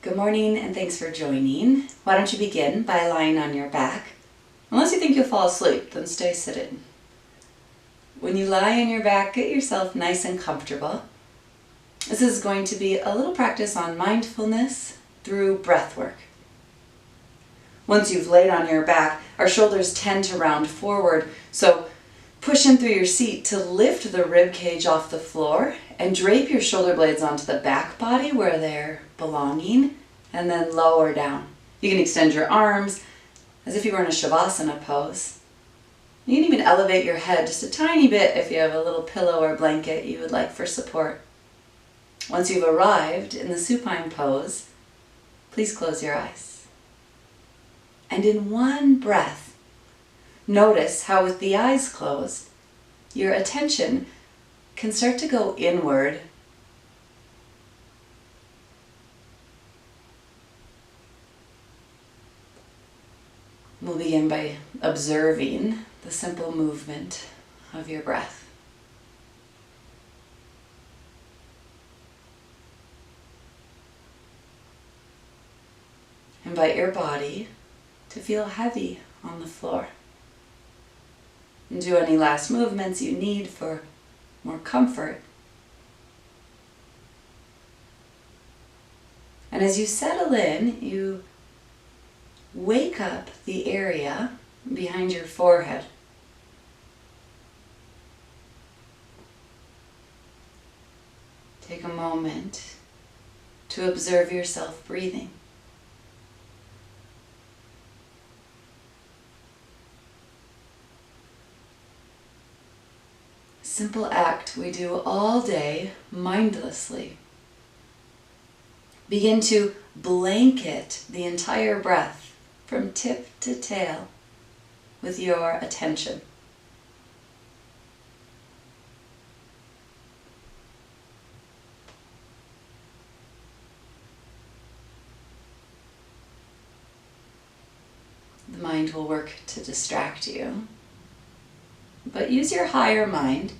Good morning and thanks for joining. Why don't you begin by lying on your back? Unless you think you'll fall asleep, then stay seated. When you lie on your back, get yourself nice and comfortable. This is going to be a little practice on mindfulness through breath work. Once you've laid on your back, our shoulders tend to round forward, so push in through your seat to lift the rib cage off the floor and drape your shoulder blades onto the back body where they're belonging, and then lower down. You can extend your arms as if you were in a Shavasana pose. You can even elevate your head just a tiny bit if you have a little pillow or blanket you would like for support. Once you've arrived in the supine pose, please close your eyes. And in one breath, notice how with the eyes closed, your attention can start to go inward. We'll begin by observing the simple movement of your breath. Invite your body to feel heavy on the floor. And do any last movements you need for more comfort. And as you settle in, you wake up the area behind your forehead. Take a moment to observe yourself breathing. Simple act we do all day mindlessly. Begin to blanket the entire breath from tip to tail with your attention. The mind will work to distract you, but use your higher mind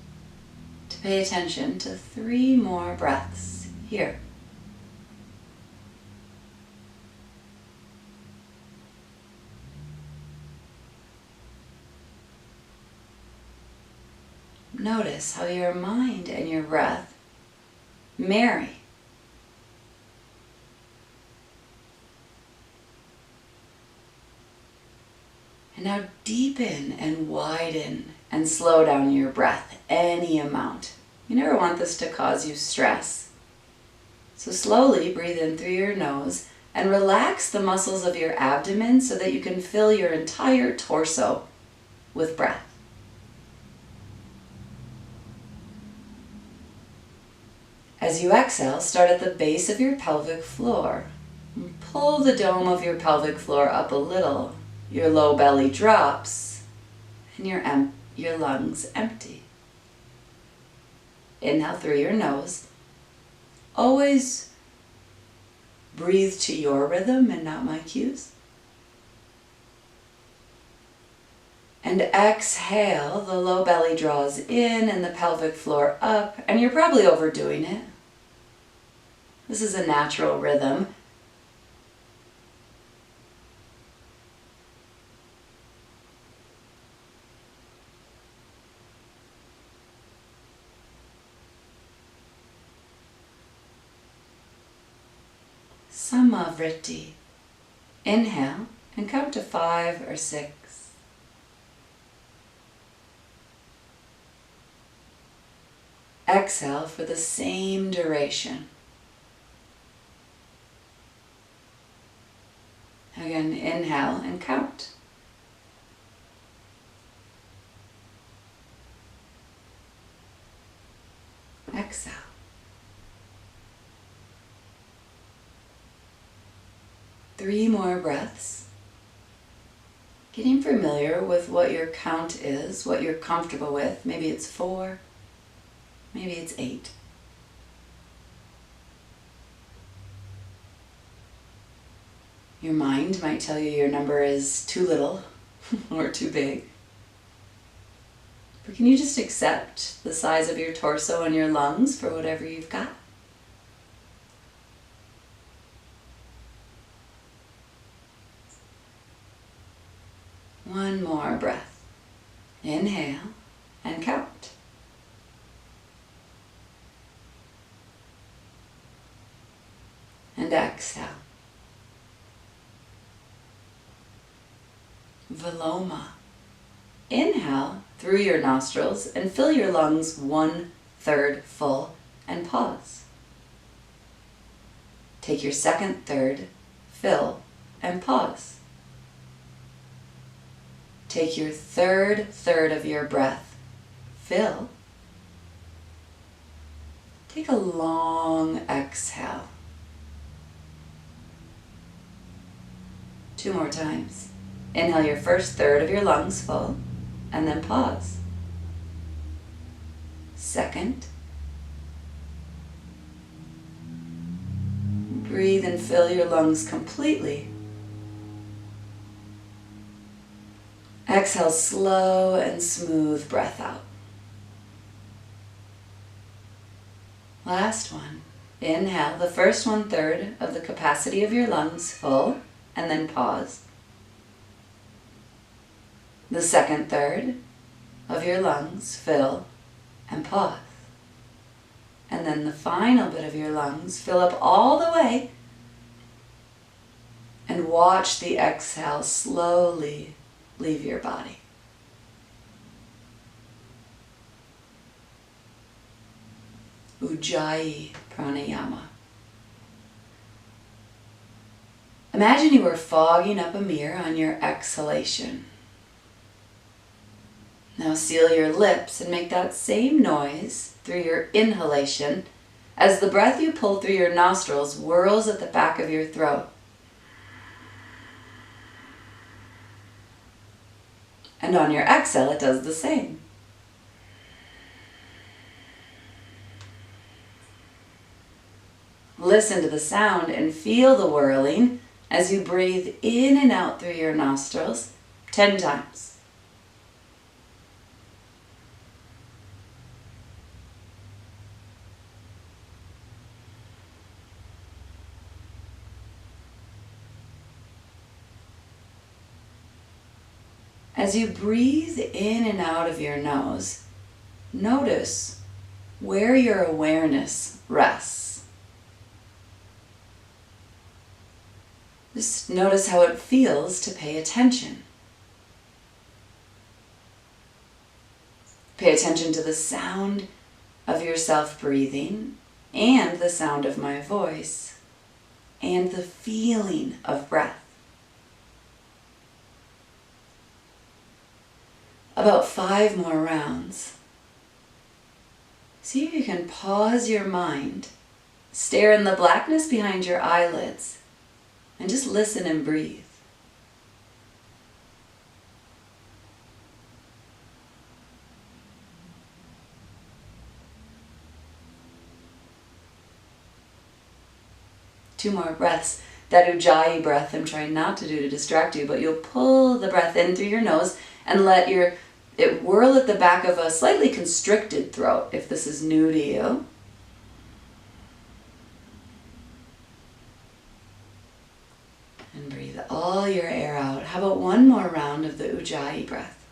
to pay attention to 3 more breaths here. Notice how your mind and your breath marry. And now deepen and widen and slow down your breath any amount. You never want this to cause you stress. So slowly breathe in through your nose and relax the muscles of your abdomen so that you can fill your entire torso with breath. As you exhale, start at the base of your pelvic floor. And pull the dome of your pelvic floor up a little. Your low belly drops and your lungs empty. Inhale through your nose. Always breathe to your rhythm and not my cues. And exhale, the low belly draws in and the pelvic floor up, and you're probably overdoing it. This is a natural rhythm. Samavriti. Inhale and count to 5 or 6. Exhale for the same duration. Again, inhale and count. Exhale. Three more breaths. Getting familiar with what your count is, what you're comfortable with. Maybe it's 4, maybe it's 8. Your mind might tell you your number is too little or too big. But can you just accept the size of your torso and your lungs for whatever you've got? One more breath. Inhale and count. And exhale. Viloma. Inhale through your nostrils and fill your lungs 1/3 full and pause. Take your second third, fill and pause. Take your third third of your breath, fill. Take a long exhale. 2 more times. Inhale your first third of your lungs full, and then pause. Second. Breathe and fill your lungs completely. Exhale slow and smooth breath out. Last one. Inhale the first 1/3 of the capacity of your lungs full, and then pause. The second third of your lungs fill and pause. And then the final bit of your lungs fill up all the way, and watch the exhale slowly leave your body. Ujjayi pranayama. Imagine you were fogging up a mirror on your exhalation. Now seal your lips and make that same noise through your inhalation as the breath you pull through your nostrils whirls at the back of your throat. And on your exhale, it does the same. Listen to the sound and feel the whirling as you breathe in and out through your nostrils 10 times. As you breathe in and out of your nose, notice where your awareness rests. Just notice how it feels to pay attention. Pay attention to the sound of yourself breathing and the sound of my voice and the feeling of breath. About 5 more rounds. See if you can pause your mind, stare in the blackness behind your eyelids, and just listen and breathe. Two more breaths. That Ujjayi breath I'm trying not to do to distract you, but you'll pull the breath in through your nose and let it whirl at the back of a slightly constricted throat if this is new to you. And breathe all your air out. How about one more round of the Ujjayi breath?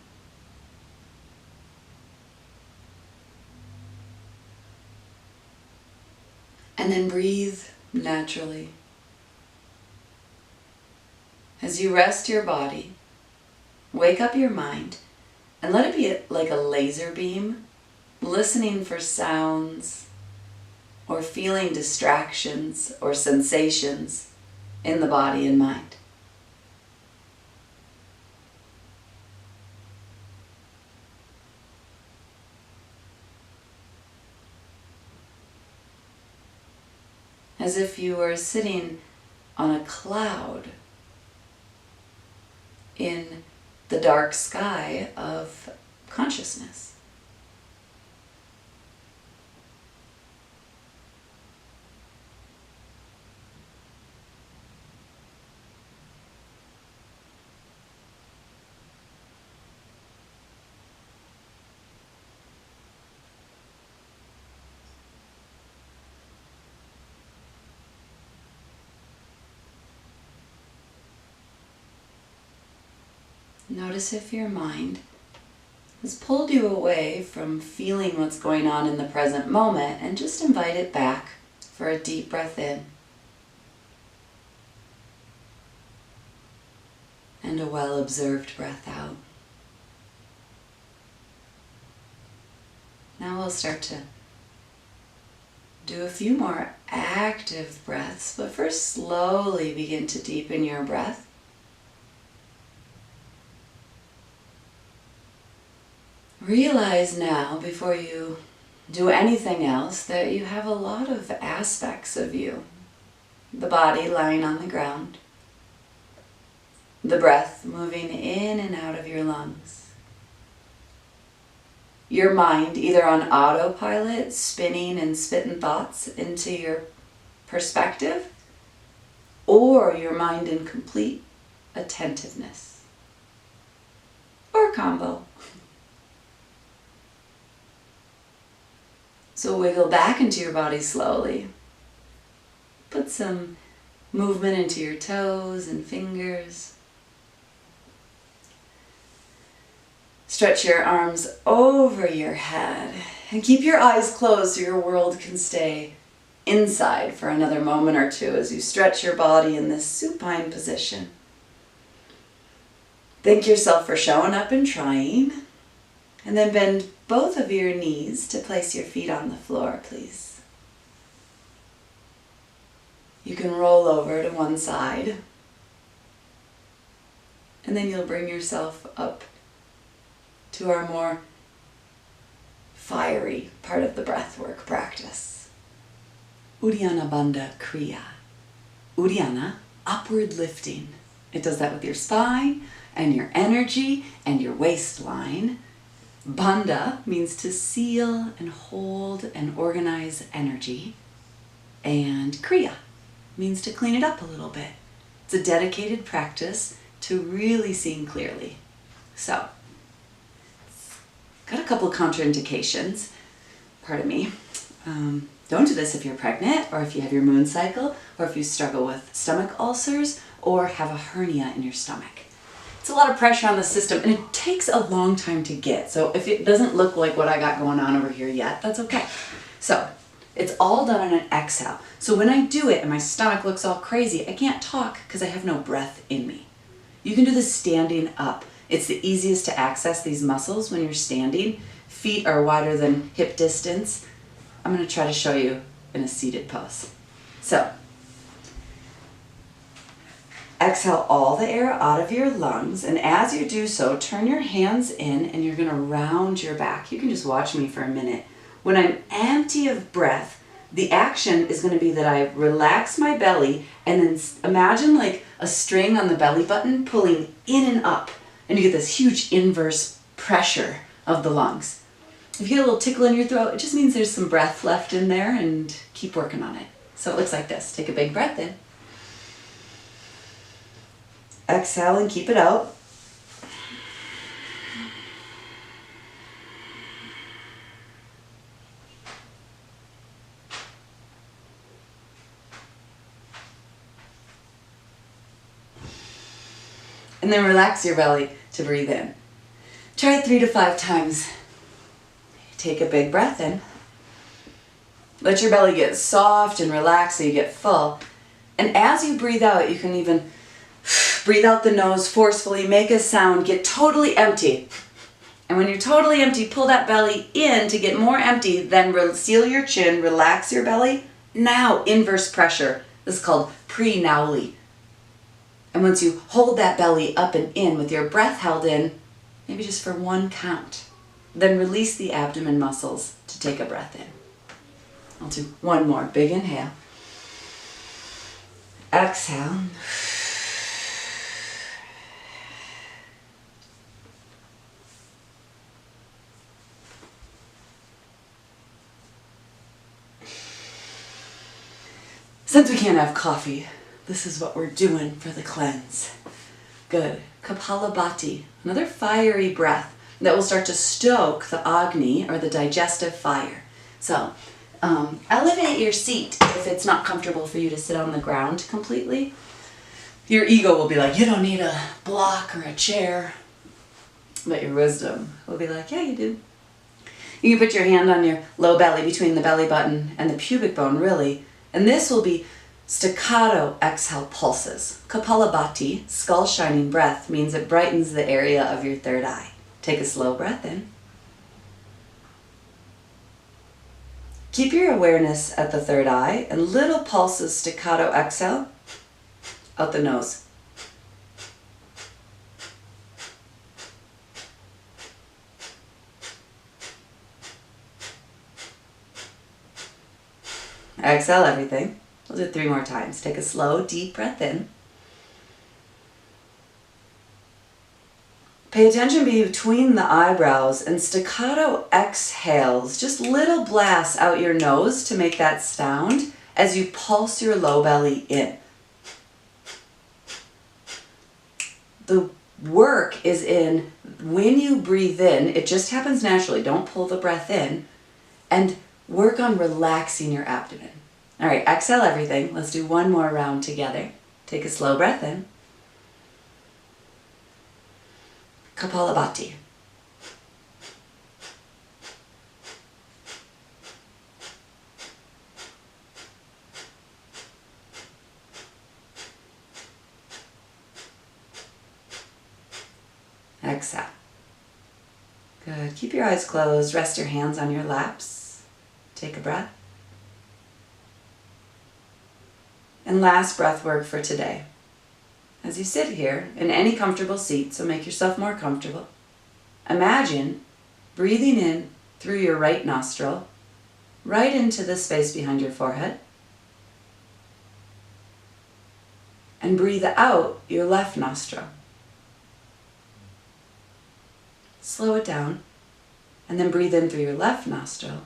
And then breathe naturally. As you rest your body, wake up your mind and let it be like a laser beam, listening for sounds or feeling distractions or sensations in the body and mind. As if you were sitting on a cloud in the dark sky of consciousness. Notice if your mind has pulled you away from feeling what's going on in the present moment, and just invite it back for a deep breath in and a well-observed breath out. Now we'll start to do a few more active breaths, but first slowly begin to deepen your breath. Realize now, before you do anything else, that you have a lot of aspects of you. The body lying on the ground, the breath moving in and out of your lungs, your mind either on autopilot, spinning and spitting thoughts into your perspective, or your mind in complete attentiveness, or combo. So wiggle back into your body slowly. Put some movement into your toes and fingers. Stretch your arms over your head and keep your eyes closed so your world can stay inside for another moment or two as you stretch your body in this supine position. Thank yourself for showing up and trying. And then bend both of your knees to place your feet on the floor, please. You can roll over to one side. And then you'll bring yourself up to our more fiery part of the breathwork practice. Uddiyana Bandha Kriya. Uddiyana, upward lifting. It does that with your spine and your energy and your waistline. Bandha means to seal and hold and organize energy. And Kriya means to clean it up a little bit. It's a dedicated practice to really seeing clearly. So, got a couple contraindications. Pardon me. Don't do this if you're pregnant, or if you have your moon cycle, or if you struggle with stomach ulcers, or have a hernia in your stomach. It's a lot of pressure on the system, and it takes a long time to get. So if it doesn't look like what I got going on over here yet, that's okay. So it's all done on an exhale. So when I do it and my stomach looks all crazy, I can't talk because I have no breath in me. You can do this standing up. It's the easiest to access these muscles when you're standing. Feet are wider than hip distance. I'm going to try to show you in a seated pose. So exhale all the air out of your lungs, and as you do so, turn your hands in and you're going to round your back. You can just watch me for a minute. When I'm empty of breath, the action is going to be that I relax my belly, and then imagine like a string on the belly button pulling in and up, and you get this huge inverse pressure of the lungs. If you get a little tickle in your throat, it just means there's some breath left in there, and keep working on it. So it looks like this. Take a big breath in. Exhale and keep it out. And then relax your belly to breathe in. Try it 3 to 5 times. Take a big breath in. Let your belly get soft and relaxed so you get full. And as you breathe out, you can even breathe out the nose forcefully, make a sound, get totally empty. And when you're totally empty, pull that belly in to get more empty, then seal your chin, relax your belly. Now, inverse pressure. This is called pre-Nauli. And once you hold that belly up and in with your breath held in, maybe just for 1 count, then release the abdomen muscles to take a breath in. I'll do 1 more. Big inhale. Exhale. Since we can't have coffee, this is what we're doing for the cleanse. Good. Kapalabhati, another fiery breath that will start to stoke the Agni, or the digestive fire. So, elevate your seat if it's not comfortable for you to sit on the ground completely. Your ego will be like, you don't need a block or a chair. But your wisdom will be like, yeah, you did. You can put your hand on your low belly between the belly button and the pubic bone, really. And this will be staccato exhale pulses. Kapalabhati, skull shining breath, means it brightens the area of your third eye. Take a slow breath in. Keep your awareness at the third eye and little pulses staccato exhale out the nose. Exhale everything. We'll do it 3 more times. Take a slow, deep breath in. Pay attention between the eyebrows and staccato exhales, just little blasts out your nose to make that sound as you pulse your low belly in. The work is in when you breathe in, it just happens naturally, don't pull the breath in, and work on relaxing your abdomen. All right, exhale everything. Let's do 1 more round together. Take a slow breath in. Kapalabhati. Exhale. Good. Keep your eyes closed. Rest your hands on your laps. Take a breath. And last breath work for today. As you sit here in any comfortable seat, so make yourself more comfortable, imagine breathing in through your right nostril, right into the space behind your forehead, and breathe out your left nostril. Slow it down, and then breathe in through your left nostril.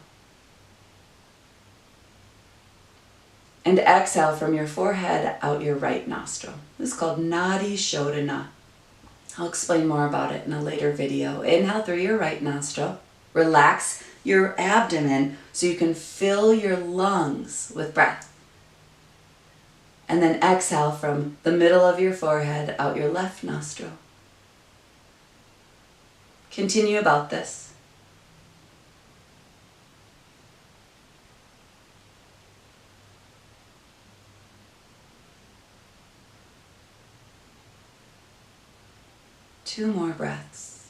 And exhale from your forehead out your right nostril. This is called Nadi Shodhana. I'll explain more about it in a later video. Inhale through your right nostril. Relax your abdomen so you can fill your lungs with breath. And then exhale from the middle of your forehead out your left nostril. Continue about this. Two more breaths.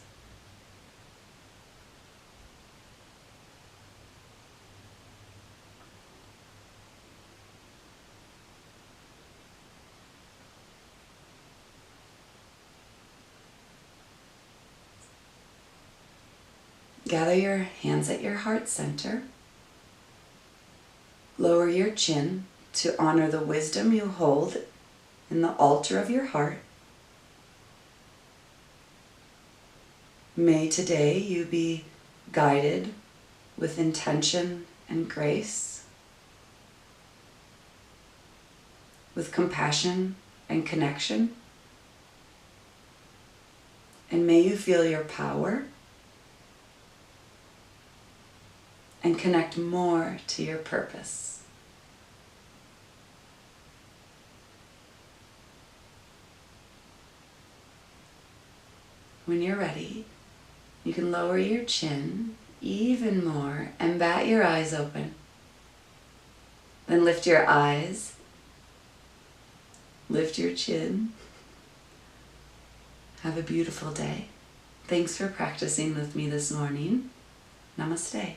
Gather your hands at your heart center. Lower your chin to honor the wisdom you hold in the altar of your heart. May today you be guided with intention and grace, with compassion and connection, and may you feel your power and connect more to your purpose. When you're ready, you can lower your chin even more and bat your eyes open. Then lift your eyes, lift your chin. Have a beautiful day. Thanks for practicing with me this morning. Namaste.